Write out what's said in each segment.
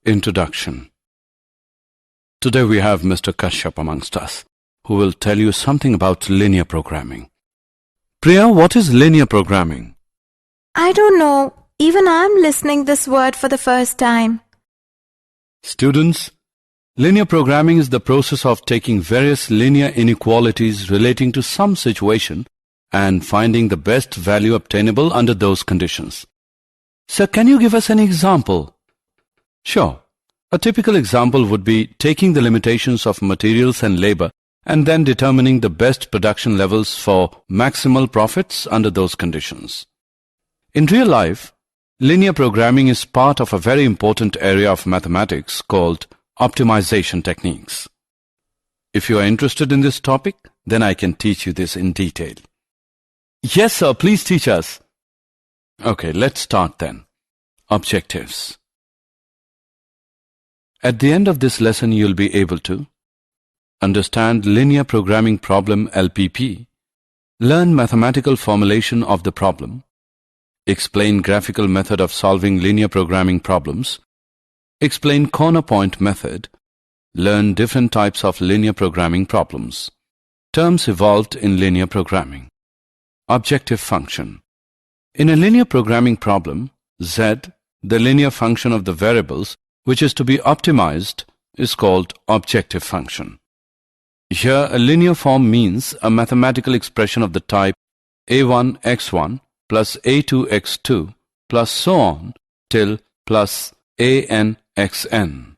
Introduction. Today we have Mr. Kashyap amongst us, who will tell you something about linear programming. Priya, what is linear programming? I don't know. Even I'm listening this word for the first time. Students, linear programming is the process of taking various linear inequalities relating to some situation and finding the best value obtainable under those conditions. Sir, can you give us an example? Sure. A typical example would be taking the limitations of materials and labor and then determining the best production levels for maximal profits under those conditions. In real life, linear programming is part of a very important area of mathematics called optimization techniques. If you are interested in this topic, then I can teach you this in detail. Yes, sir, please teach us. Okay, let's start then. Objectives. At the end of this lesson, you'll be able to understand linear programming problem LPP, learn mathematical formulation of the problem, explain graphical method of solving linear programming problems, explain corner point method, learn different types of linear programming problems, terms evolved in linear programming. Objective function. In a linear programming problem, Z, the linear function of the variables which is to be optimized, is called objective function. Here, a linear form means a mathematical expression of the type a1 x1 plus a2 x2 plus so on till plus an xn,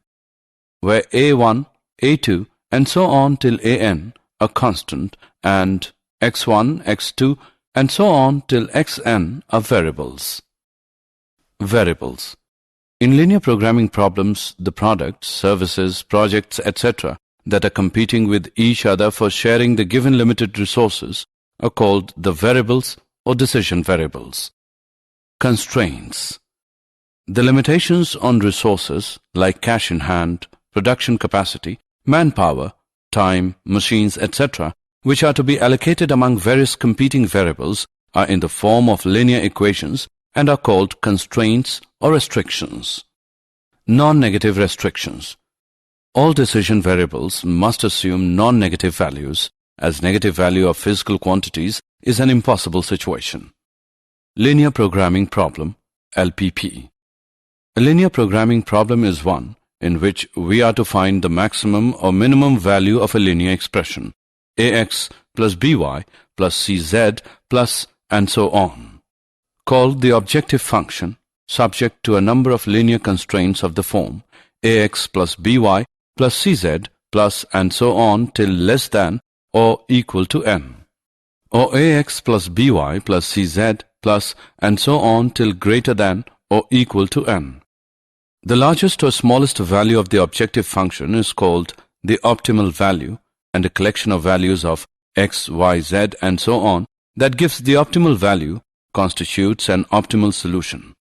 where a1, a2 and so on till an are constant and x1, x2 and so on till xn are variables. Variables. In linear programming problems, the products, services, projects, etc. that are competing with each other for sharing the given limited resources are called the variables or decision variables. Constraints. The limitations on resources like cash in hand, production capacity, manpower, time, machines, etc., which are to be allocated among various competing variables, are in the form of linear equations and are called constraints or restrictions. Non-negative restrictions. All decision variables must assume non-negative values, as negative value of physical quantities is an impossible situation. Linear programming problem, LPP. A linear programming problem is one in which we are to find the maximum or minimum value of a linear expression, ax plus by plus cz plus and so on, called the objective function, subject to a number of linear constraints of the form ax plus by plus cz plus and so on till less than or equal to n, or ax plus by plus cz plus and so on till greater than or equal to n. The largest or smallest value of the objective function is called the optimal value, and a collection of values of x, y, z and so on that gives the optimal value constitutes an optimal solution.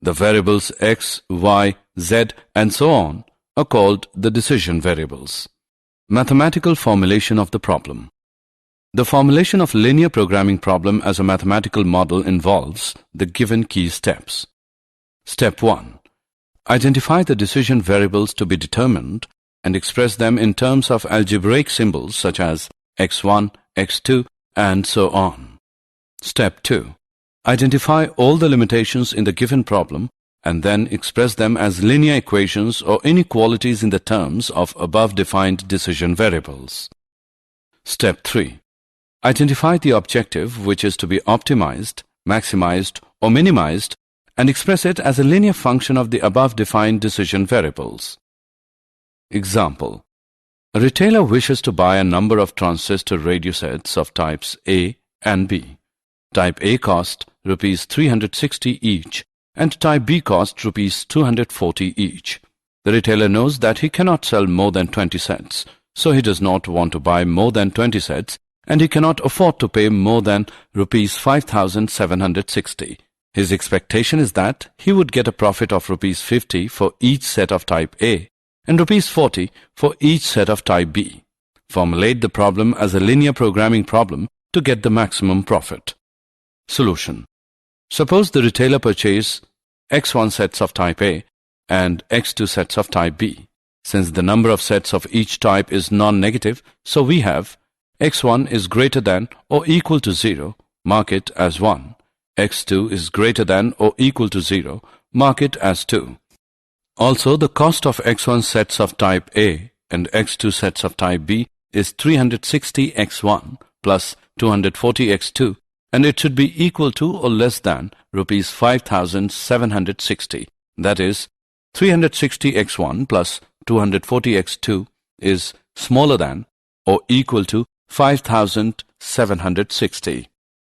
The variables x, y, z and so on are called the decision variables. Mathematical formulation of the problem. The formulation of linear programming problem as a mathematical model involves the given key steps. Step 1. Identify the decision variables to be determined and express them in terms of algebraic symbols such as x1, x2 and so on. Step 2. Identify all the limitations in the given problem and then express them as linear equations or inequalities in the terms of above defined decision variables. Step 3. Identify the objective which is to be optimized, maximized or minimized and express it as a linear function of the above defined decision variables. Example. A retailer wishes to buy a number of transistor radio sets of types A and B. Type A cost Rs 360 each and type B cost Rs 240 each. The retailer knows that he cannot sell more than 20 sets, so he does not want to buy more than 20 sets and he cannot afford to pay more than Rs 5,760. His expectation is that he would get a profit of Rs 50 for each set of type A and Rs 40 for each set of type B. Formulate the problem as a linear programming problem to get the maximum profit. Solution. Suppose the retailer purchase X1 sets of type A and x2 sets of type B. Since the number of sets of each type is non-negative, so we have x1 is greater than or equal to 0, mark it as 1. x2 is greater than or equal to 0, mark it as 2. Also, the cost of x1 sets of type A and x2 sets of type B is 360x1 plus 240x2, and it should be equal to or less than rupees 5,760. That is, 360x1 plus 240x2 is smaller than or equal to 5,760,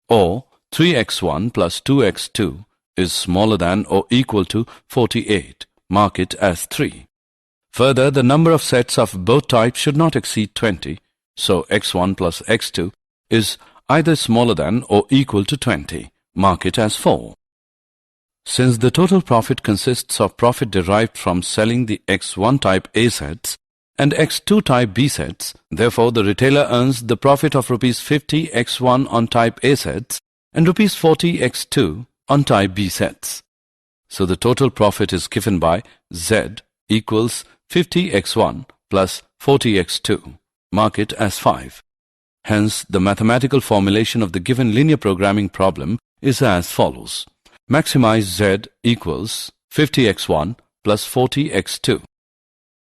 or 3x1 plus 2x2 is smaller than or equal to 48. Mark it as 3. Further, the number of sets of both types should not exceed 20, so x1 plus x2 is either smaller than or equal to 20. Mark it as 4. Since the total profit consists of profit derived from selling the x1 type A sets and x2 type B sets, therefore the retailer earns the profit of rupees 50 x1 on type A sets and rupees 40 x2 on type B sets. So the total profit is given by Z equals 50 x1 plus 40 x2. Mark it as 5. Hence, the mathematical formulation of the given linear programming problem is as follows. Maximize Z equals 50x1 plus 40x2.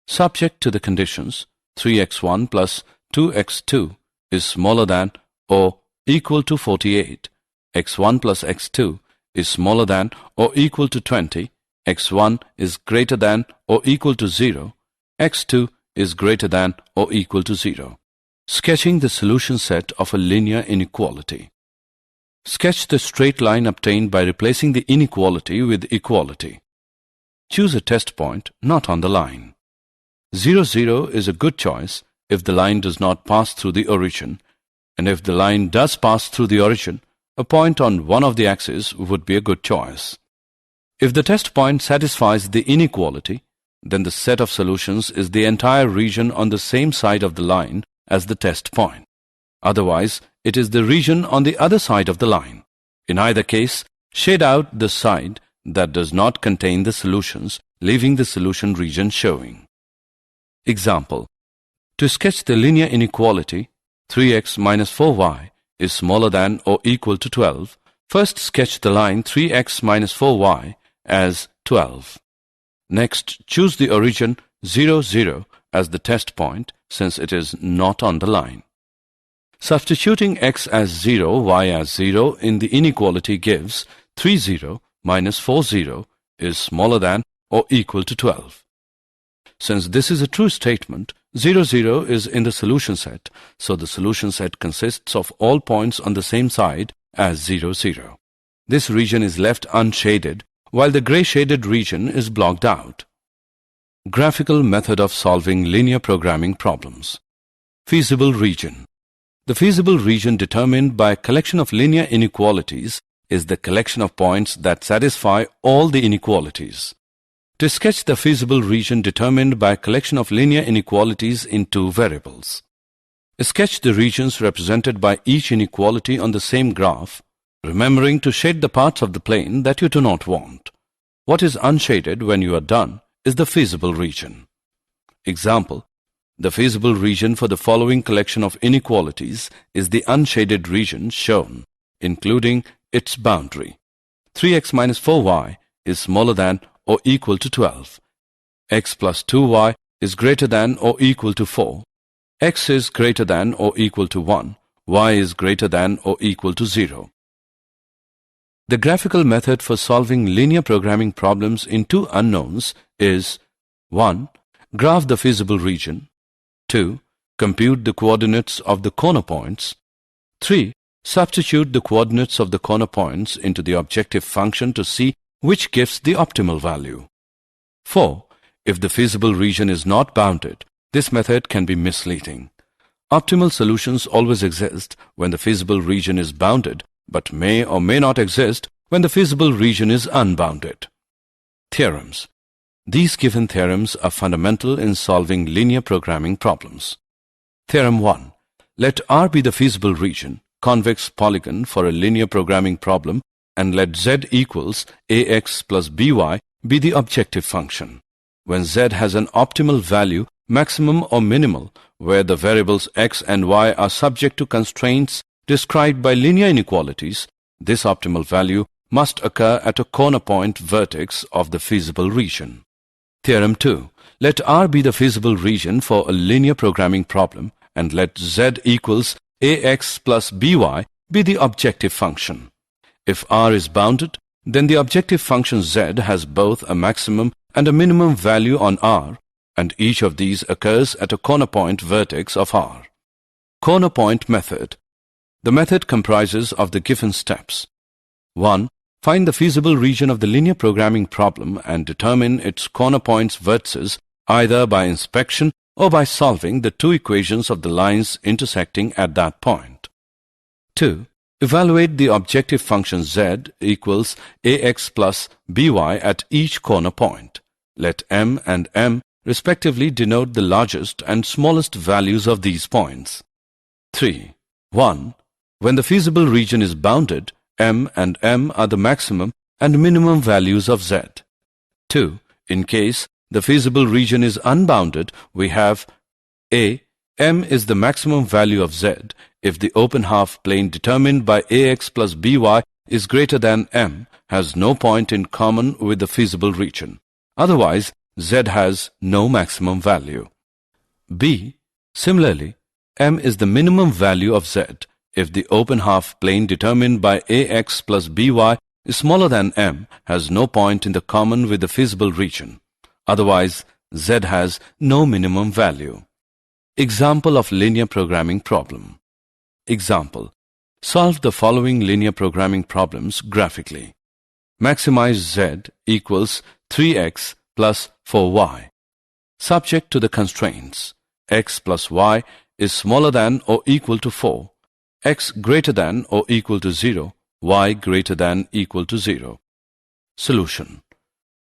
Subject to the conditions, 3x1 plus 2x2 is smaller than or equal to 48. x1 plus x2 is smaller than or equal to 20. x1 is greater than or equal to 0. x2 is greater than or equal to 0. Sketching the solution set of a linear inequality. Sketch the straight line obtained by replacing the inequality with equality. Choose a test point not on the line. 0, 0 is a good choice if the line does not pass through the origin, and if the line does pass through the origin, a point on one of the axes would be a good choice. If the test point satisfies the inequality, then the set of solutions is the entire region on the same side of the line as the test point. Otherwise, it is the region on the other side of the line. In either case, shade out the side that does not contain the solutions, leaving the solution region showing. Example. To sketch the linear inequality, 3x minus 4y is smaller than or equal to 12, first sketch the line 3x minus 4y as 12. Next, choose the origin 0, 0 as the test point since it is not on the line. Substituting x as 0, y as 0 in the inequality gives 3, 0 minus 4, 0 is smaller than or equal to 12. Since this is a true statement, 0, 0 is in the solution set, so the solution set consists of all points on the same side as 0, 0. This region is left unshaded, while the gray shaded region is blocked out. Graphical method of solving linear programming problems. Feasible region. The feasible region determined by a collection of linear inequalities is the collection of points that satisfy all the inequalities. To sketch the feasible region determined by a collection of linear inequalities in two variables. Sketch the regions represented by each inequality on the same graph, remembering to shade the parts of the plane that you do not want. What is unshaded when you are done is the feasible region. Example. The feasible region for the following collection of inequalities is the unshaded region shown, including its boundary. 3x minus 4y is smaller than or equal to 12. X plus 2y is greater than or equal to 4. X is greater than or equal to 1. Y is greater than or equal to 0. The graphical method for solving linear programming problems in two unknowns is 1. Graph the feasible region. 2. Compute the coordinates of the corner points. 3. Substitute the coordinates of the corner points into the objective function to see which gives the optimal value. 4. If the feasible region is not bounded, this method can be misleading. Optimal solutions always exist when the feasible region is bounded, but may or may not exist when the feasible region is unbounded. Theorems. These given theorems are fundamental in solving linear programming problems. Theorem 1. Let R be the feasible region, convex polygon for a linear programming problem, and let Z equals AX plus BY be the objective function. When z has an optimal value, maximum or minimal, where the variables x and y are subject to constraints described by linear inequalities, this optimal value must occur at a corner point vertex of the feasible region. Theorem 2. Let R be the feasible region for a linear programming problem and let z equals ax plus by be the objective function. If R is bounded, then the objective function z has both a maximum and a minimum value on R, and each of these occurs at a corner point vertex of R. Corner point method. The method comprises of the given steps. 1. Find the feasible region of the linear programming problem and determine its corner points vertices either by inspection or by solving the two equations of the lines intersecting at that point. 2. Evaluate the objective function z equals ax plus by at each corner point. Let m and m respectively denote the largest and smallest values of these points. 3. 1. When the feasible region is bounded, m and m are the maximum and minimum values of z. 2. In case the feasible region is unbounded, we have a. M is the maximum value of z if the open half plane determined by ax plus by is greater than m has no point in common with the feasible region. Otherwise, z has no maximum value. B. Similarly, m is the minimum value of z if the open half plane determined by ax plus by is smaller than m has no point in the common with the feasible region. Otherwise, z has no minimum value. Example of linear programming problem. Example. Solve the following linear programming problems graphically. Maximize z equals 3x plus 4y. Subject to the constraints. X plus y is smaller than or equal to 4. X greater than or equal to 0. Y greater than equal to 0. Solution.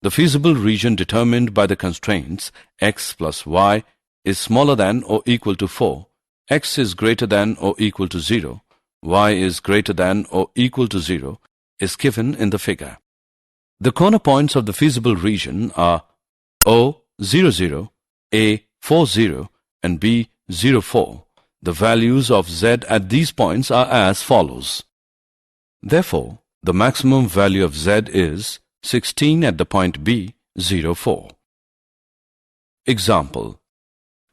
The feasible region determined by the constraints x plus y is smaller than or equal to 4, x is greater than or equal to 0, y is greater than or equal to 0 is given in the figure. The corner points of the feasible region are O, 0, 0, A, 4, 0 and B, 0, 4. The values of z at these points are as follows. Therefore, the maximum value of z is 16 at the point B, 0, 4. Example.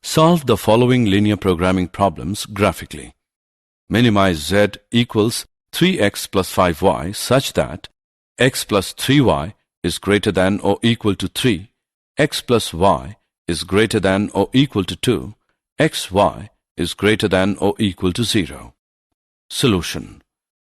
Solve the following linear programming problems graphically. Minimize z equals 3x plus 5y such that x plus 3y is greater than or equal to 3, x plus y is greater than or equal to 2, xy is greater than or equal to 0. Solution.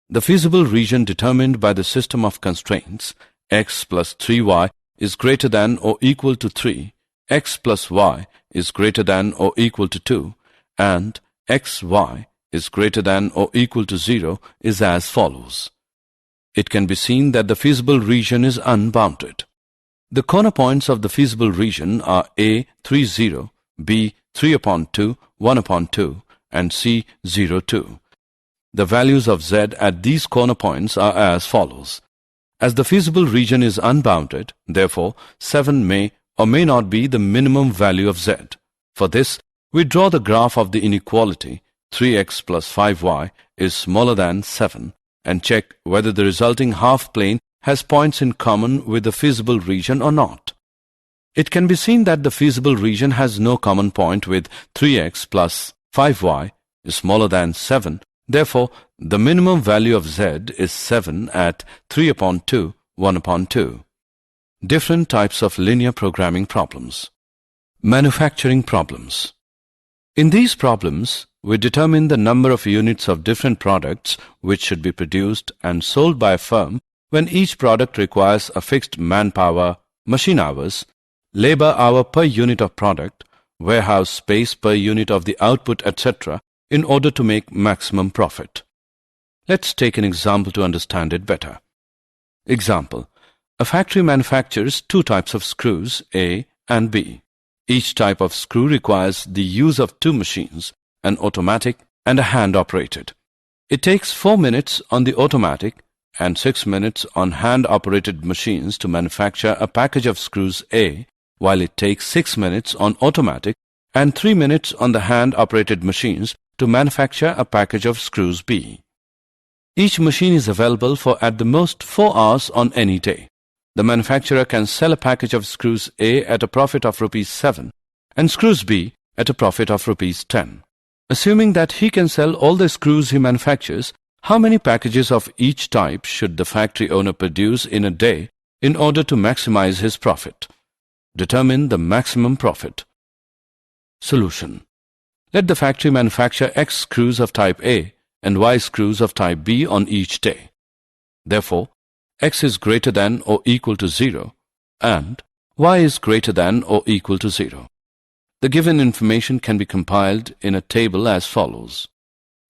The feasible region determined by the system of constraints x plus 3y is greater than or equal to 3, x plus y is greater than or equal to 2, and xy is greater than or equal to 0 is as follows. It can be seen that the feasible region is unbounded. The corner points of the feasible region are A, 3, 0, B, 3 upon 2, 1 upon 2, and C, 0, 2. The values of z at these corner points are as follows. As the feasible region is unbounded, therefore 7 may or may not be the minimum value of z. For this, we draw the graph of the inequality 3x plus 5y is smaller than 7 and check whether the resulting half plane has points in common with the feasible region or not. It can be seen that the feasible region has no common point with 3x plus 5y is smaller than 7. Therefore, the minimum value of z is 7 at 3 upon 2, 1 upon 2. Different types of linear programming problems. Manufacturing problems. In these problems, we determine the number of units of different products which should be produced and sold by a firm when each product requires a fixed manpower, machine hours, labor hour per unit of product, warehouse space per unit of the output, etc. in order to make maximum profit. Let's take an example to understand it better. Example. A factory manufactures two types of screws, A and B. Each type of screw requires the use of two machines, an automatic and a hand-operated. It takes 4 minutes on the automatic and 6 minutes on hand-operated machines to manufacture a package of screws A, while it takes 6 minutes on automatic and 3 minutes on the hand-operated machines to manufacture a package of screws B. Each machine is available for at the most 4 hours on any day. The manufacturer can sell a package of screws A at a profit of rupees 7 and screws B at a profit of rupees 10. Assuming that he can sell all the screws he manufactures, how many packages of each type should the factory owner produce in a day in order to maximize his profit? Determine the maximum profit. Solution. Let the factory manufacture X screws of type A and Y screws of type B on each day. Therefore, X is greater than or equal to 0 and Y is greater than or equal to 0. The given information can be compiled in a table as follows.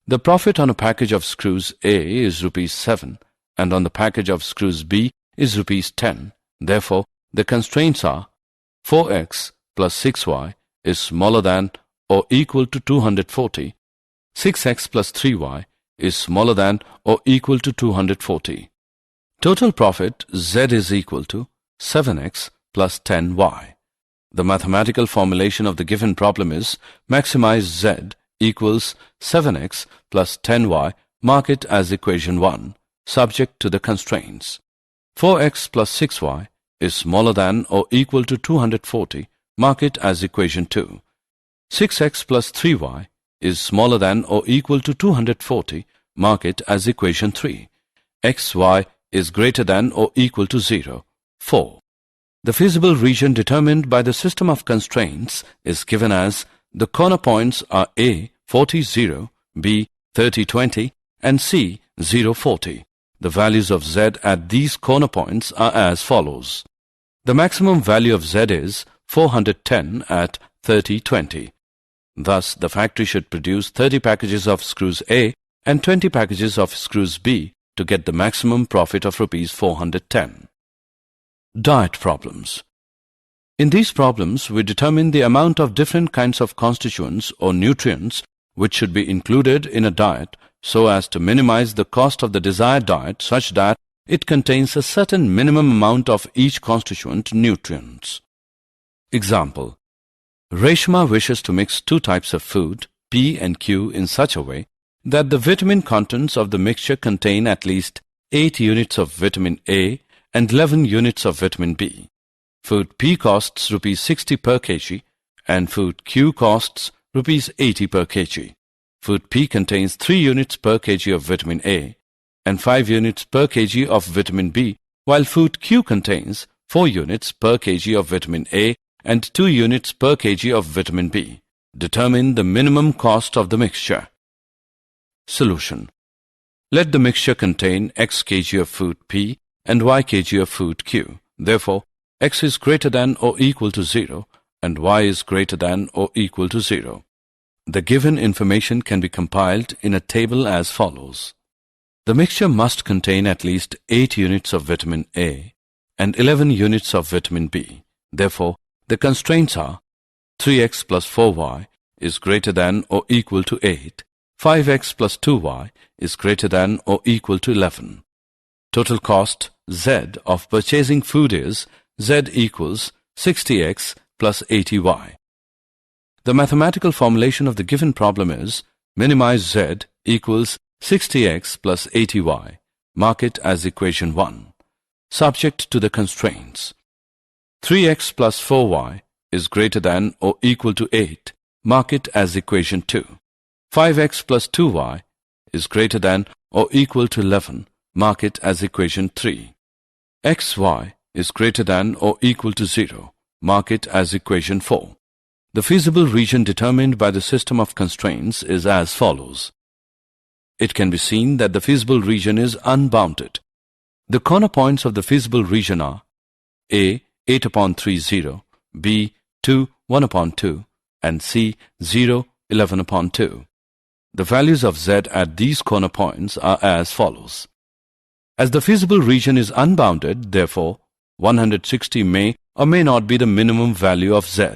The profit on a package of screws A is rupees 7 and on the package of screws B is rupees 10. Therefore, the constraints are 4x plus 6y is smaller than or equal to 240. 6x plus 3y is smaller than or equal to 240. Total profit Z is equal to 7x plus 10y. The mathematical formulation of the given problem is maximize Z equals 7x plus 10y, mark it as equation 1, subject to the constraints. 4x plus 6y is smaller than or equal to 240, mark it as equation 2. 6x plus 3y is smaller than or equal to 240, mark it as equation 3. xy is greater than or equal to 0. 4. The feasible region determined by the system of constraints is given as the corner points are A 40, 0, B 30, 20 and C 0, 40. The values of Z at these corner points are as follows. The maximum value of Z is 410 at 30, 20. Thus, the factory should produce 30 packages of screws A and 20 packages of screws B to get the maximum profit of rupees 410. Diet problems. In these problems, we determine the amount of different kinds of constituents or nutrients which should be included in a diet so as to minimize the cost of the desired diet such that it contains a certain minimum amount of each constituent nutrients. Example. Reshma wishes to mix 2 types of food, P and Q, in such a way that the vitamin contents of the mixture contain at least 8 units of vitamin A and 11 units of vitamin B. Food P costs rupees 60 per kg and food Q costs rupees 80 per kg. Food P contains 3 units per kg of vitamin A and 5 units per kg of vitamin B, while food Q contains 4 units per kg of vitamin A and 2 units per kg of vitamin B. Determine the minimum cost of the mixture. Solution. Let the mixture contain X kg of food P and Y kg of food Q. Therefore, X is greater than or equal to 0 and Y is greater than or equal to 0. The given information can be compiled in a table as follows. The mixture must contain at least 8 units of vitamin A and 11 units of vitamin B. Therefore, the constraints are 3x plus 4y is greater than or equal to 8. 5x plus 2y is greater than or equal to 11. Total cost Z of purchasing food is Z equals 60x plus 80y. The mathematical formulation of the given problem is minimize Z equals 60x plus 80y. Mark it as equation 1. Subject to the constraints. 3x plus 4y is greater than or equal to 8. Mark it as equation 2. 5x plus 2y is greater than or equal to 11. Mark it as equation 3. xy is greater than or equal to 0. Mark it as equation 4. The feasible region determined by the system of constraints is as follows. It can be seen that the feasible region is unbounded. The corner points of the feasible region are A 8 upon 3, 0, B 2, 1 upon 2, and C 0, 11 upon 2. The values of Z at these corner points are as follows. As the feasible region is unbounded, therefore, 160 may or may not be the minimum value of Z.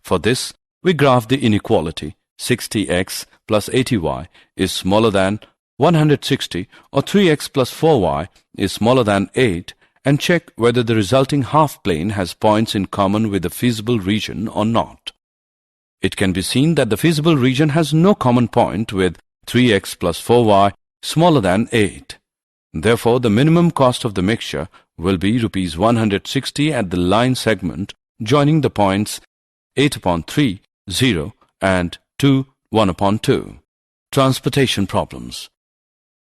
For this, we graph the inequality 60x plus 80y is smaller than 160 or 3x plus 4y is smaller than 8 and check whether the resulting half plane has points in common with the feasible region or not. It can be seen that the feasible region has no common point with 3x plus 4y smaller than 8. Therefore, the minimum cost of the mixture will be Rs 160 at the line segment joining the points 8 upon 3, 0 and 2, 1 upon 2. Transportation problems.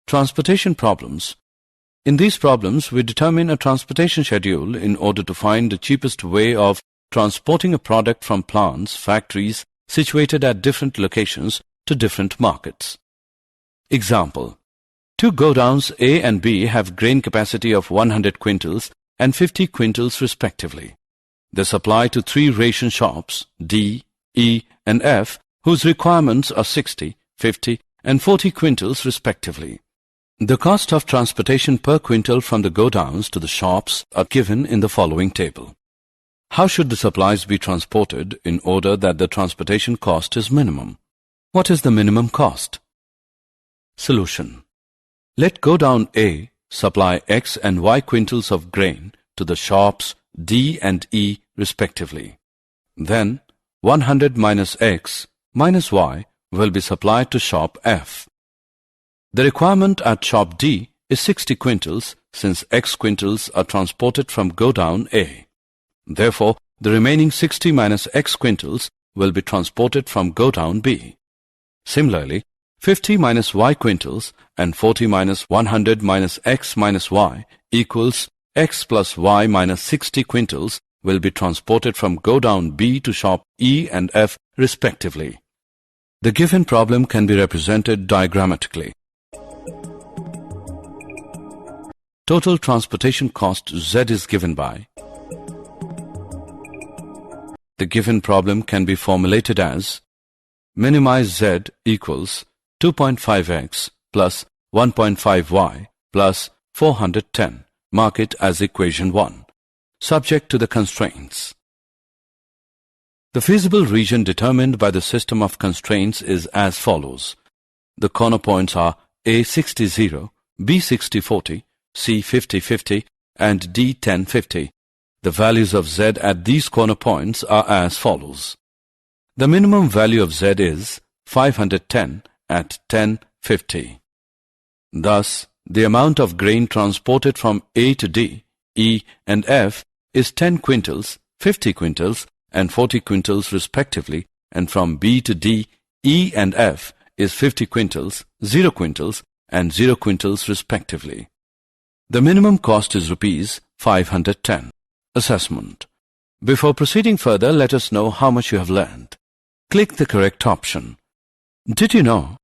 Transportation problems. In these problems, we determine a transportation schedule in order to find the cheapest way of transporting a product from plants, factories situated at different locations to different markets. Example. Two godowns A and B have grain capacity of 100 quintals and 50 quintals respectively. They supply to three ration shops D, E and F whose requirements are 60, 50 and 40 quintals respectively. The cost of transportation per quintal from the godowns to the shops are given in the following table. How should the supplies be transported in order that the transportation cost is minimum? What is the minimum cost? Solution. Let godown A supply X and Y quintals of grain to the shops D and E respectively. Then 100 minus X minus Y will be supplied to shop F. The requirement at shop D is 60 quintals since X quintals are transported from godown A. Therefore, the remaining 60 minus X quintals will be transported from godown B. Similarly, 50 minus Y quintals and 40 minus 100 minus X minus Y equals X plus Y minus 60 quintals will be transported from godown B to shop E and F respectively. The given problem can be represented diagrammatically. Total transportation cost Z is given by. The given problem can be formulated as minimize Z equals 2.5x plus 1.5y plus 410. Mark it as equation 1, subject to the constraints. The feasible region determined by the system of constraints is as follows. The corner points are A 60, 0, B 60, 40, C 50, 50 and D 10, 50. The values of Z at these corner points are as follows. The minimum value of Z is 510 at 10, 50. Thus, the amount of grain transported from A to D, E and F is 10 quintals, 50 quintals and 40 quintals respectively, and from B to D, E and F is 50 quintals, 0 quintals and 0 quintals respectively. The minimum cost is Rs 510. Assessment. Before proceeding further, let us know how much you have learned. Click the correct option. Did you know?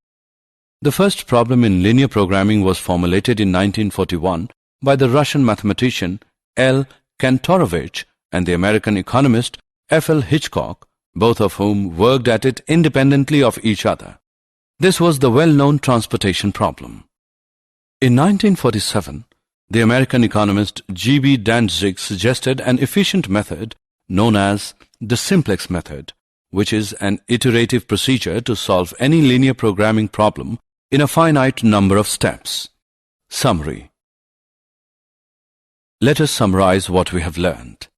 The first problem in linear programming was formulated in 1941 by the Russian mathematician L. Kantorovich and the American economist F. L. Hitchcock, both of whom worked at it independently of each other. This was the well-known transportation problem. In 1947, the American economist G. B. Dantzig suggested an efficient method known as the simplex method, which is an iterative procedure to solve any linear programming problem in a finite number of steps. Summary. Let us summarize what we have learned.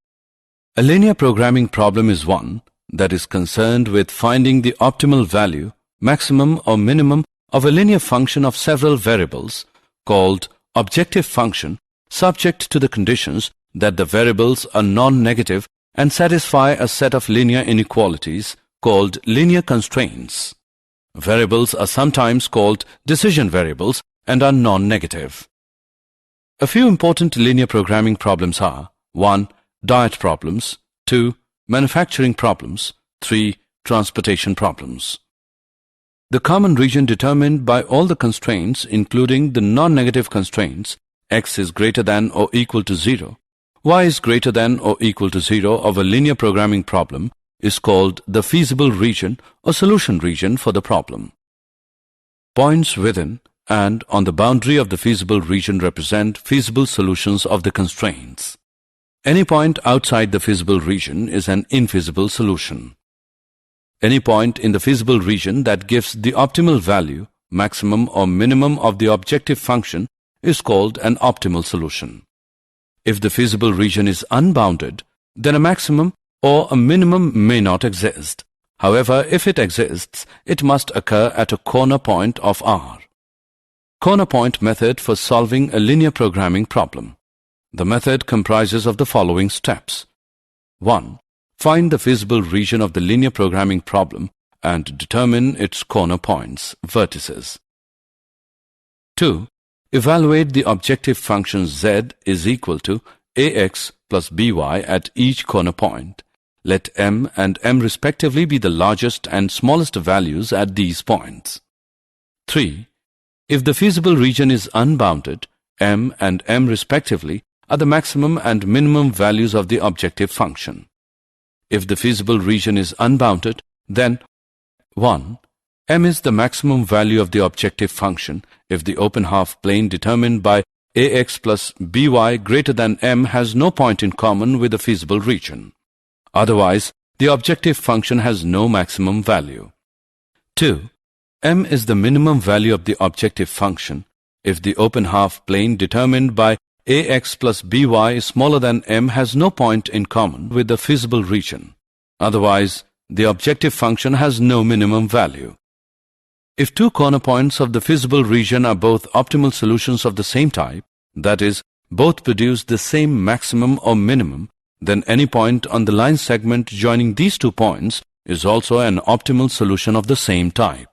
A linear programming problem is one that is concerned with finding the optimal value, maximum or minimum of a linear function of several variables called objective function, subject to the conditions that the variables are non-negative and satisfy a set of linear inequalities called linear constraints. Variables are sometimes called decision variables and are non-negative. A few important linear programming problems are 1. Diet problems, 2. Manufacturing problems, 3. Transportation problems. The common region determined by all the constraints, including the non-negative constraints, x is greater than or equal to 0, y is greater than or equal to 0 of a linear programming problem, is called the feasible region or solution region for the problem. Points within and on the boundary of the feasible region represent feasible solutions of the constraints. Any point outside the feasible region is an infeasible solution. Any point in the feasible region that gives the optimal value, maximum or minimum of the objective function is called an optimal solution. If the feasible region is unbounded, then a maximum or a minimum may not exist. However, if it exists, it must occur at a corner point of R. Corner point method for solving a linear programming problem. The method comprises of the following steps. 1. Find the feasible region of the linear programming problem and determine its corner points, vertices. 2. Evaluate the objective function z is equal to ax plus by at each corner point. Let m and m respectively be the largest and smallest values at these points. 3. If the feasible region is unbounded, m and m respectively are the maximum and minimum values of the objective function. If the feasible region is unbounded, then 1. M is the maximum value of the objective function if the open half plane determined by ax plus by greater than m has no point in common with the feasible region. Otherwise, the objective function has no maximum value. 2. M is the minimum value of the objective function if the open half plane determined by ax plus by is smaller than m has no point in common with the feasible region. Otherwise, the objective function has no minimum value. If two corner points of the feasible region are both optimal solutions of the same type, that is, both produce the same maximum or minimum, then any point on the line segment joining these 2 points is also an optimal solution of the same type.